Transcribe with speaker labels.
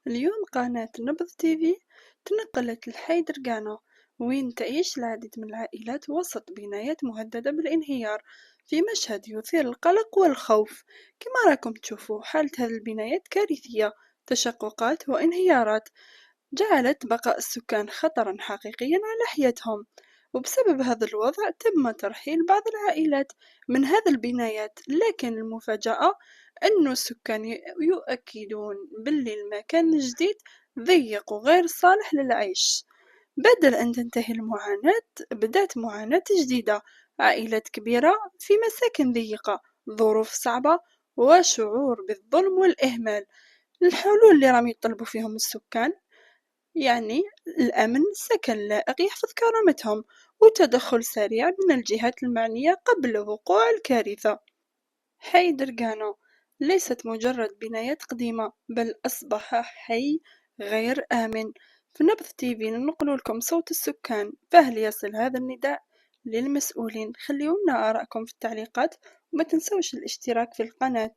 Speaker 1: اليوم قناة نبض تيفي تنقلت لحي درقانة، وين تعيش العديد من العائلات وسط بنايات مهددة بالانهيار، في مشهد يثير القلق والخوف. كما راكم تشوفوا حالة هذه البنايات كارثية، تشققات وانهيارات جعلت بقاء السكان خطرا حقيقيا على حياتهم. وبسبب هذا الوضع تم ترحيل بعض العائلات من هذه البنايات، لكن المفاجأة أن السكان يؤكدون باللي المكان الجديد ضيق وغير صالح للعيش. بدل أن تنتهي المعاناة، بدأت معاناة جديدة، عائلات كبيرة في مساكن ضيقة، ظروف صعبة وشعور بالظلم والإهمال. الحلول اللي راهم يطلبوا فيهم السكان يعني الأمن، سكن لائق يحفظ كرامتهم، وتدخل سريع من الجهات المعنية قبل وقوع الكارثة. حي درقانو ليست مجرد بنايات قديمة، بل أصبح حي غير آمن. في نبض تيفي ننقل لكم صوت السكان، فهل يصل هذا النداء للمسؤولين؟ خليونا آراءكم في التعليقات، وما تنسوش الاشتراك في القناة.